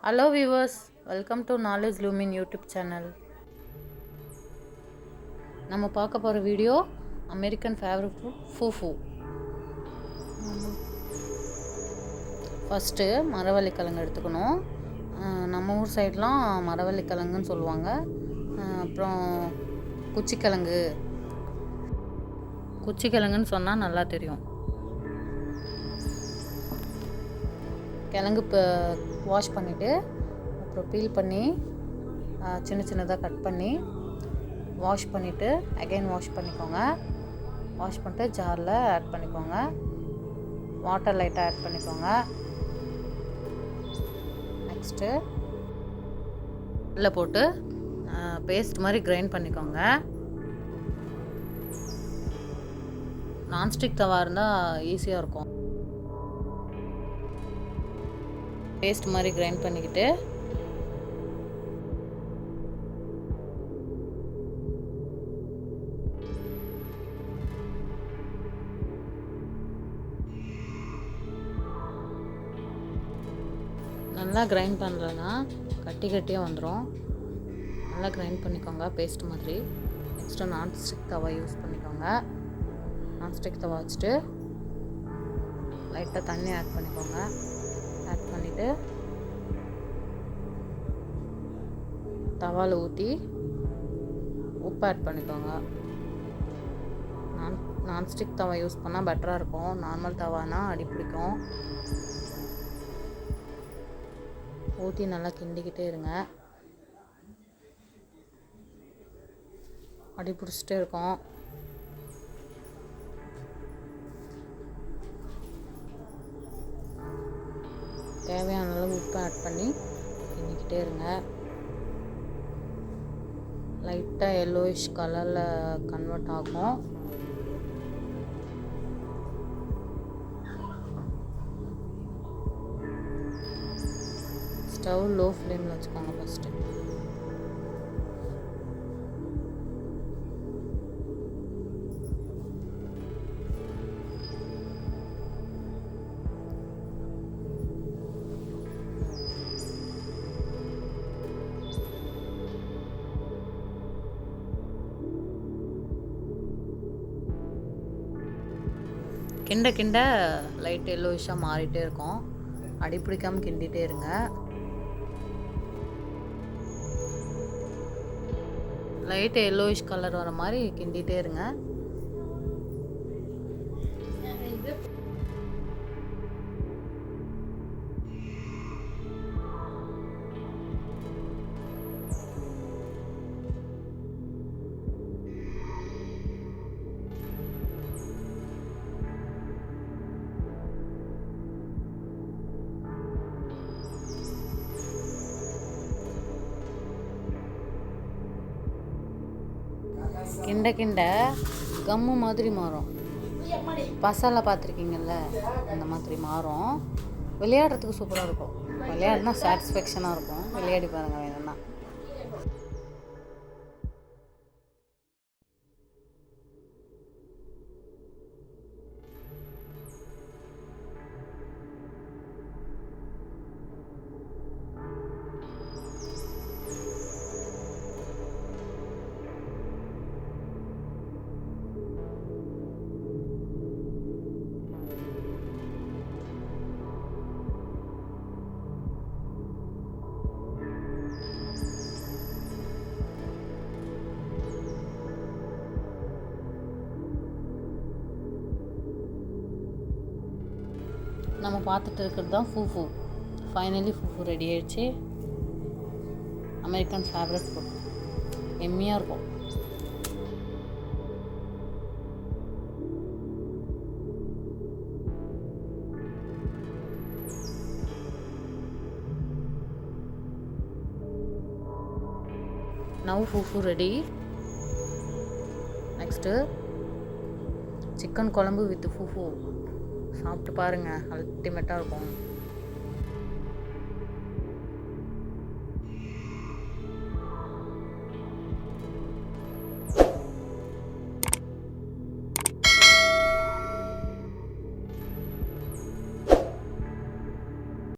Hello viewers, welcome to Knowledge Lumin YouTube channel. நம்ம பார்க்க போகிற video American favourite food fufu. First மரவள்ளிக்கிழங்கு எடுத்துக்கணும். நம்ம ஊர் சைட்லாம் மரவள்ளிக்கிழங்குன்னு சொல்லுவாங்க. அப்புறம் குச்சிக்கிழங்குன்னு சொன்னால் நல்லா தெரியும். கிழங்கு இப்போ வாஷ் பண்ணிவிட்டு அப்புறம் பீல் பண்ணி சின்ன சின்னதாக கட் பண்ணி வாஷ் பண்ணிவிட்டு அகைன் வாஷ் பண்ணிக்கோங்க. வாஷ் பண்ணிட்டு ஜாரில் ஆட் பண்ணிக்கோங்க. வாட்டர் லைட்டாக ஆட் பண்ணிக்கோங்க. நெக்ஸ்ட்டு அதில் போட்டு பேஸ்ட் மாதிரி கிரைண்ட் பண்ணிக்கோங்க. நான்ஸ்டிக் தவா இருந்தால் ஈஸியாக இருக்கும். பேஸ்ட் மாதிரி கிரைண்ட் பண்ணிக்கிட்டு நல்லா கிரைண்ட் பண்ணுறதுனா கட்டியாக வந்துடும். நல்லா கிரைண்ட் பண்ணிக்கோங்க பேஸ்ட் மாதிரி. நெக்ஸ்ட்டு நான்ஸ்டிக் தவா யூஸ் பண்ணிக்கோங்க. நான்ஸ்டிக் தவா வச்சுட்டு லைட்டாக தண்ணி ஆட் பண்ணிக்கோங்க. ஆட் பண்ணிவிட்டு தவாவில் ஊற்றி உப்பு ஆட் பண்ணிக்கோங்க. நான்ஸ்டிக் தவா யூஸ் பண்ணால் பெட்டராக இருக்கும். நார்மல் தவானா அடி பிடிக்கும். ஊற்றி நல்லா கிண்டிக்கிட்டே இருங்க. அடி பிடிச்சிட்டே இருக்கும். தேவையான அளவு உப்பு ஆட் பண்ணி கிண்டிக்கிட்டே இருங்க. லைட்டாக எல்லோயிஷ் கலரில் கன்வெர்ட் ஆகும். ஸ்டவ் லோ ஃப்ளேமில் வச்சுக்கோங்க ஃபஸ்ட்டு. கிண்ட கிண்ட லைட் எல்லோயிஷாக மாறிட்டே இருக்கும். அடி பிடிக்காமல் கிண்டிகிட்டே இருங்க. லைட் எல்லோயிஷ் கலர் வர மாதிரி கிண்டிகிட்டே இருங்க. கிண்ட கிண்ட கம்மு மாதிரி மாறும். மசாலா பார்த்துருக்கீங்கல்ல, அந்த மாதிரி மாறும். விளையாடுறதுக்கு சூப்பராக இருக்கும். விளையாடுனா சாட்டிஸ்ஃபேக்ஷனாக இருக்கும். விளையாடி பாருங்கள் வேணும்னா. நம்ம பார்த்துட்டு இருக்கிறது தான் ஃபூஃபு. ஃபைனலி ஃபூஃபு ரெடி ஆயிடுச்சு. American favourite food. எம்மியாக இருக்கும். Now fufu ready. Next chicken குழம்பு வித் ஃபூஃபு சாப்பிட்டு பாருங்கள். அல்டிமேட்டாக இருக்கும்.